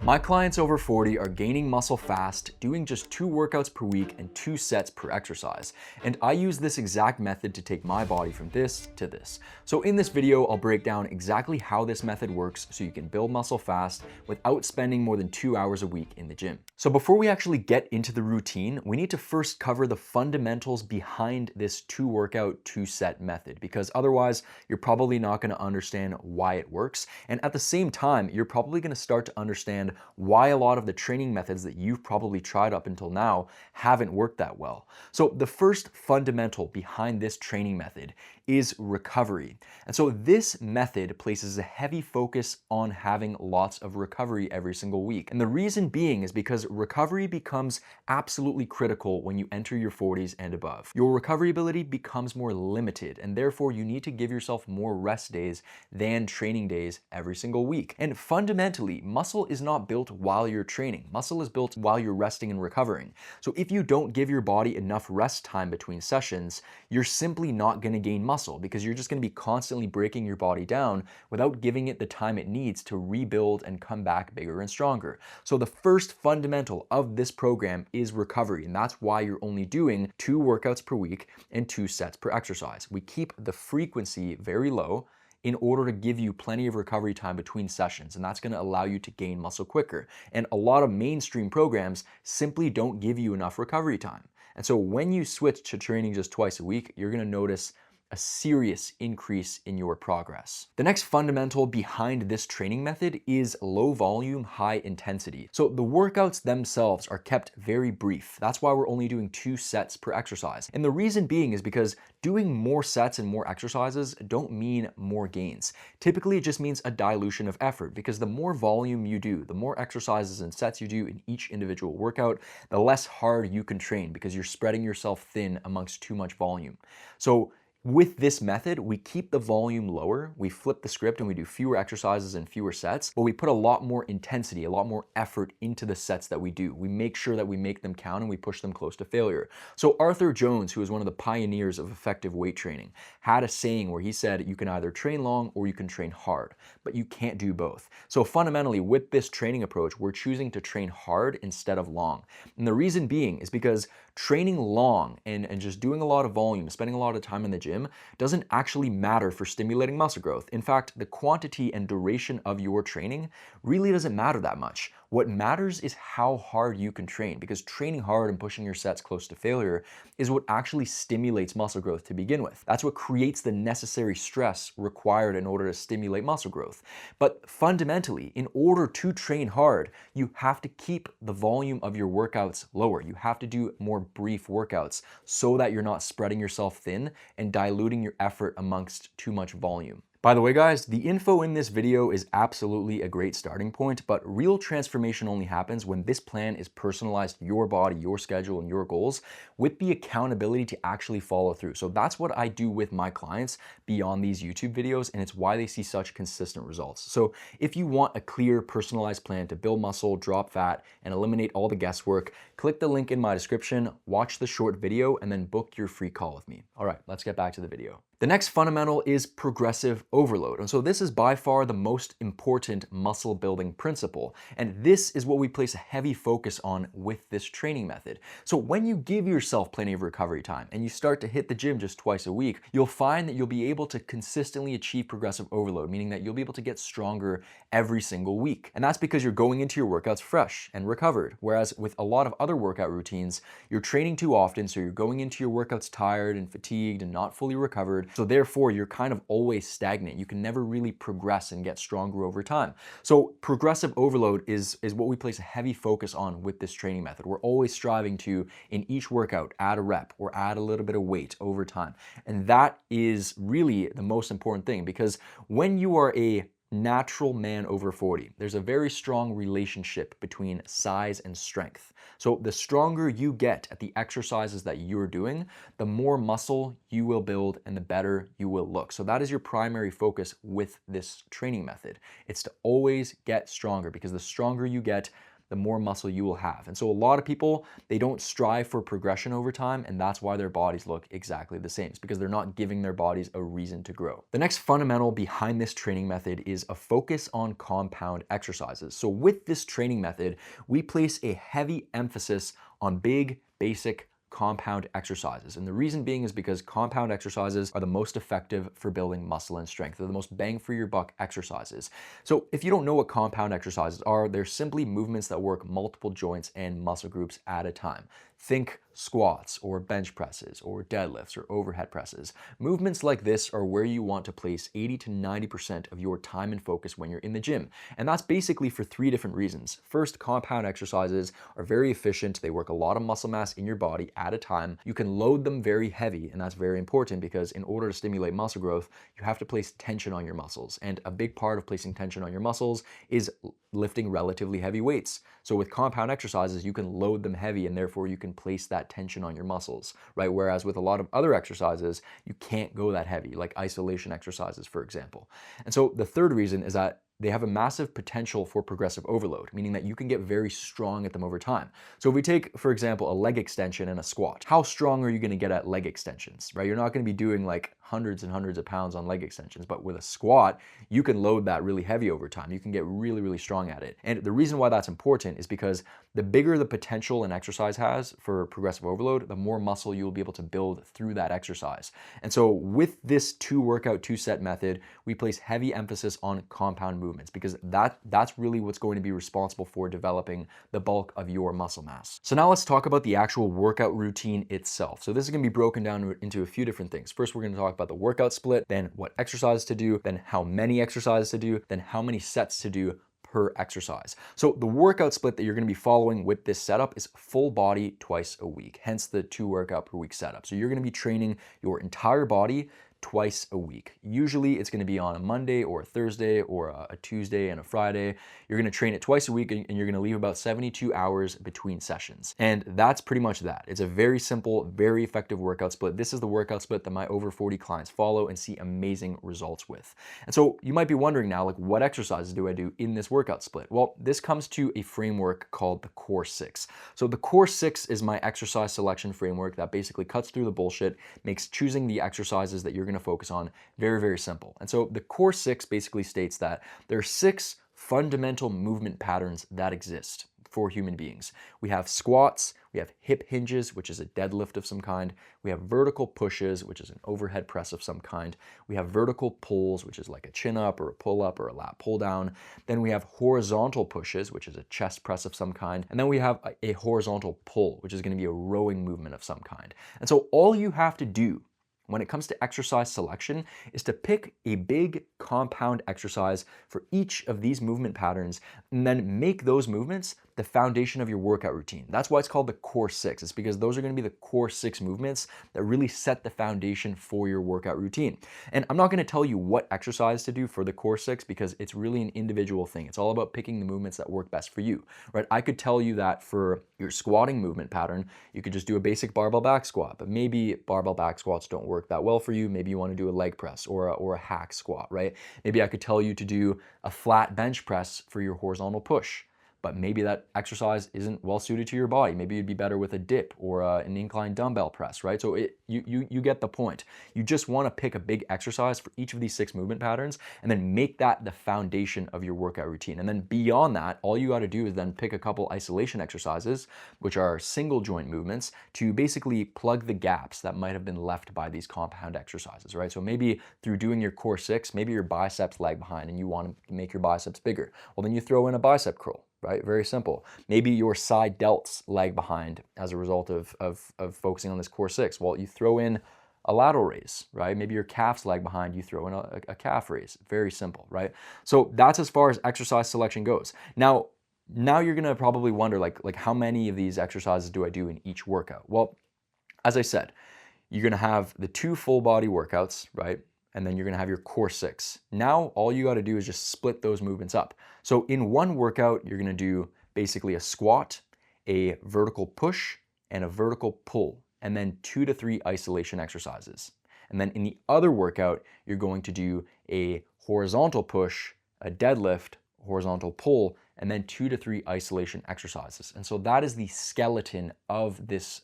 My clients over 40 are gaining muscle fast, doing just 2 workouts per week and 2 sets per exercise. And I use this exact method to take my body from this to this. So in this video, I'll break down exactly how this method works so you can build muscle fast without spending more than 2 hours a week in the gym. So before we actually get into the routine, we need to first cover the fundamentals behind this 2 workout, 2 set method, because otherwise you're probably not going to understand why it works. And at the same time, you're probably going to start to understand why a lot of the training methods that you've probably tried up until now haven't worked that well. So the first fundamental behind this training method is recovery. And so this method places a heavy focus on having lots of recovery every single week. And the reason being is because recovery becomes absolutely critical when you enter your 40s and above. Your recovery ability becomes more limited, and therefore you need to give yourself more rest days than training days every single week. And fundamentally, muscle is not built while you're training. Muscle is built while you're resting and recovering. So if you don't give your body enough rest time between sessions, you're simply not going to gain muscle, because you're just going to be constantly breaking your body down without giving it the time it needs to rebuild and come back bigger and stronger. So the first fundamental of this program is recovery, and that's why you're only doing 2 workouts per week and 2 sets per exercise. We keep the frequency very low in order to give you plenty of recovery time between sessions, and that's going to allow you to gain muscle quicker. And a lot of mainstream programs simply don't give you enough recovery time. And so when you switch to training just twice a week, you're going to notice a serious increase in your progress. The next fundamental behind this training method is low volume, high intensity. So the workouts themselves are kept very brief. That's why we're only doing 2 sets per exercise. And the reason being is because doing more sets and more exercises don't mean more gains. Typically, it just means a dilution of effort, because the more volume you do, the more exercises and sets you do in each individual workout, the less hard you can train, because you're spreading yourself thin amongst too much volume. So with this method, we keep the volume lower, we flip the script and we do fewer exercises and fewer sets, but we put a lot more intensity, a lot more effort into the sets that we do. We make sure that we make them count and we push them close to failure. So Arthur Jones, who is one of the pioneers of effective weight training, had a saying where he said, you can either train long or you can train hard, but you can't do both. So fundamentally, with this training approach, we're choosing to train hard instead of long. And the reason being is because training long and just doing a lot of volume, spending a lot of time in the gym, doesn't actually matter for stimulating muscle growth. In fact, the quantity and duration of your training really doesn't matter that much. What matters is how hard you can train, because training hard and pushing your sets close to failure is what actually stimulates muscle growth to begin with. That's what creates the necessary stress required in order to stimulate muscle growth. But fundamentally, in order to train hard, you have to keep the volume of your workouts lower. You have to do more brief workouts so that you're not spreading yourself thin and diluting your effort amongst too much volume. By the way, guys, the info in this video is absolutely a great starting point, but real transformation only happens when this plan is personalized to your body, your schedule, and your goals, with the accountability to actually follow through. So that's what I do with my clients beyond these YouTube videos, and it's why they see such consistent results. So if you want a clear, personalized plan to build muscle, drop fat, and eliminate all the guesswork, click the link in my description, watch the short video, and then book your free call with me. All right, let's get back to the video. The next fundamental is progressive overload. And so this is by far the most important muscle building principle. And this is what we place a heavy focus on with this training method. So when you give yourself plenty of recovery time and you start to hit the gym just twice a week, you'll find that you'll be able to consistently achieve progressive overload, meaning that you'll be able to get stronger every single week. And that's because you're going into your workouts fresh and recovered. Whereas with a lot of other workout routines, you're training too often, so you're going into your workouts tired and fatigued and not fully recovered. So therefore, you're kind of always stagnant. You can never really progress and get stronger over time. So progressive overload is what we place a heavy focus on with this training method. We're always striving to, in each workout, add a rep or add a little bit of weight over time. And that is really the most important thing, because when you are a natural man over 40, there's a very strong relationship between size and strength. So the stronger you get at the exercises that you're doing, the more muscle you will build and the better you will look. So that is your primary focus with this training method. It's to always get stronger, because the stronger you get, the more muscle you will have. And so a lot of people, they don't strive for progression over time, and that's why their bodies look exactly the same. It's because they're not giving their bodies a reason to grow. The next fundamental behind this training method is a focus on compound exercises. So with this training method, we place a heavy emphasis on big, basic, compound exercises. And the reason being is because compound exercises are the most effective for building muscle and strength. They're the most bang for your buck exercises. So if you don't know what compound exercises are, they're simply movements that work multiple joints and muscle groups at a time. Think squats or bench presses or deadlifts or overhead presses. Movements like this are where you want to place 80 to 90% of your time and focus when you're in the gym. And that's basically for three different reasons. First, compound exercises are very efficient. They work a lot of muscle mass in your body at a time. You can load them very heavy, and that's very important because in order to stimulate muscle growth, you have to place tension on your muscles. And a big part of placing tension on your muscles is lifting relatively heavy weights. So with compound exercises, you can load them heavy and therefore you can place that tension on your muscles, right? Whereas with a lot of other exercises, you can't go that heavy, like isolation exercises, for example. And so the third reason is that they have a massive potential for progressive overload, meaning that you can get very strong at them over time. So if we take, for example, a leg extension and a squat, how strong are you gonna get at leg extensions, right? You're not gonna be doing like hundreds and hundreds of pounds on leg extensions, but with a squat, you can load that really heavy over time. You can get really, really strong at it. And the reason why that's important is because the bigger the potential an exercise has for progressive overload, the more muscle you'll be able to build through that exercise. And so with this 2-workout, 2-set method, we place heavy emphasis on compound movements because that's really what's going to be responsible for developing the bulk of your muscle mass. So now let's talk about the actual workout routine itself. So this is gonna be broken down into a few different things. First, we're gonna talk about the workout split, then what exercises to do, then how many exercises to do, then how many sets to do per exercise. So the workout split that you're gonna be following with this setup is full body twice a week, hence the 2-workout per week setup. So you're gonna be training your entire body twice a week. Usually it's going to be on a Monday or a Thursday or a Tuesday and a Friday. You're going to train it twice a week and you're going to leave about 72 hours between sessions. And that's pretty much that. It's a very simple, very effective workout split. This is the workout split that my over 40 clients follow and see amazing results with. And so you might be wondering now, like, what exercises do I do in this workout split? Well, this comes to a framework called the Core 6. So the Core 6 is my exercise selection framework that basically cuts through the bullshit, makes choosing the exercises that you're going to focus on very, very simple. And so the Core 6 basically states that there are 6 fundamental movement patterns that exist for human beings. We have squats, we have hip hinges, which is a deadlift of some kind. We have vertical pushes, which is an overhead press of some kind. We have vertical pulls, which is like a chin up or a pull up or a lat pull down. Then we have horizontal pushes, which is a chest press of some kind. And then we have a horizontal pull, which is going to be a rowing movement of some kind. And so all you have to do when it comes to exercise selection is to pick a big compound exercise for each of these movement patterns and then make those movements the foundation of your workout routine. That's why it's called the Core 6. It's because those are going to be the Core 6 movements that really set the foundation for your workout routine. And I'm not going to tell you what exercise to do for the Core 6 because it's really an individual thing. It's all about picking the movements that work best for you, right? I could tell you that for your squatting movement pattern, you could just do a basic barbell back squat, but maybe barbell back squats don't work that well for you. Maybe you want to do a leg press or a hack squat, right? Maybe I could tell you to do a flat bench press for your horizontal push, but maybe that exercise isn't well suited to your body. Maybe you'd be better with a dip or an incline dumbbell press, right? So you get the point. You just want to pick a big exercise for each of these 6 movement patterns and then make that the foundation of your workout routine. And then beyond that, all you got to do is then pick a couple isolation exercises, which are single joint movements, to basically plug the gaps that might have been left by these compound exercises, right? So maybe through doing your Core 6, maybe your biceps lag behind and you want to make your biceps bigger. Well, then you throw in a bicep curl. Right? Very simple. Maybe your side delts lag behind as a result of focusing on this Core 6. Well, you throw in a lateral raise, right? Maybe your calves lag behind, you throw in a calf raise. Very simple, right? So that's as far as exercise selection goes. Now you're gonna probably wonder, like how many of these exercises do I do in each workout? Well, as I said, you're gonna have the 2 full body workouts, right? And then you're gonna have your Core 6. Now, all you gotta do is just split those movements up. So in one workout, you're gonna do basically a squat, a vertical push, and a vertical pull, and then 2 to 3 isolation exercises. And then in the other workout, you're going to do a horizontal push, a deadlift, horizontal pull, and then 2 to 3 isolation exercises. And so that is the skeleton of this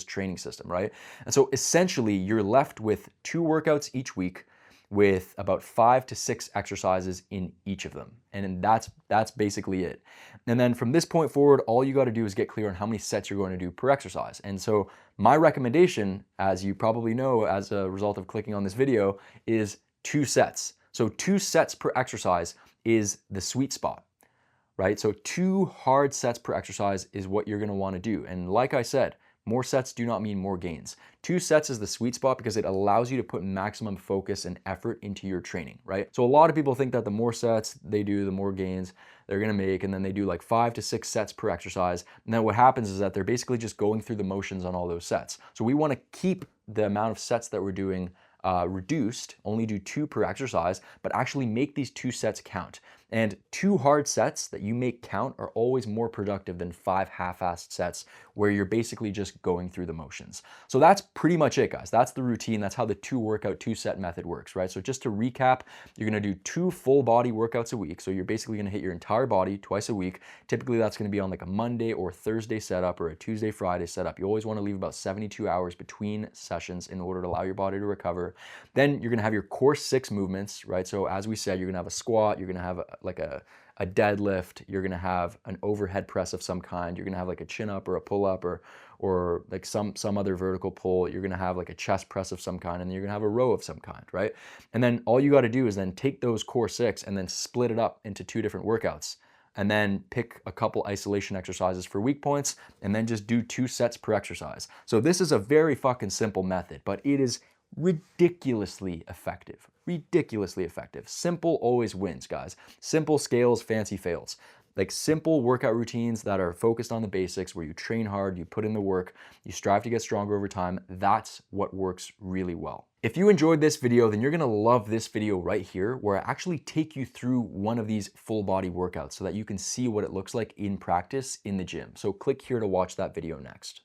training system, right? And so essentially you're left with 2 workouts each week with about 5 to 6 exercises in each of them. And that's basically it. And then from this point forward, all you got to do is get clear on how many sets you're going to do per exercise. And so my recommendation, as you probably know as a result of clicking on this video, is 2 sets. So 2 sets per exercise is the sweet spot, right? So 2 hard sets per exercise is what you're going to want to do. And like I said, more sets do not mean more gains. 2 sets is the sweet spot because it allows you to put maximum focus and effort into your training, right? So a lot of people think that the more sets they do, the more gains they're gonna make, and then they do like 5 to 6 sets per exercise. And then what happens is that they're basically just going through the motions on all those sets. So we wanna keep the amount of sets that we're doing reduced, only do 2 per exercise, but actually make these 2 sets count. And 2 hard sets that you make count are always more productive than 5 half-assed sets where you're basically just going through the motions. So that's pretty much it, guys. That's the routine. That's how the 2 workout, 2 set method works, right? So just to recap, you're gonna do 2 full body workouts a week. So you're basically gonna hit your entire body twice a week. Typically that's gonna be on like a Monday or Thursday setup or a Tuesday, Friday setup. You always wanna leave about 72 hours between sessions in order to allow your body to recover. Then you're gonna have your core 6 movements, right? So as we said, you're gonna have a squat, you're gonna have a deadlift, you're gonna have an overhead press of some kind, you're gonna have like a chin up or a pull up or like some other vertical pull, you're gonna have like a chest press of some kind, and you're gonna have a row of some kind, right? And then all you gotta do is then take those core 6 and then split it up into 2 different workouts. And then pick a couple isolation exercises for weak points, and then just do 2 sets per exercise. So this is a very fucking simple method, but it is ridiculously effective. Ridiculously effective. Simple always wins, guys. Simple scales, fancy fails. Like simple workout routines that are focused on the basics, where you train hard, you put in the work, you strive to get stronger over time. That's what works really well. If you enjoyed this video, then you're gonna love this video right here, where I actually take you through one of these full body workouts so that you can see what it looks like in practice in the gym. So click here to watch that video next.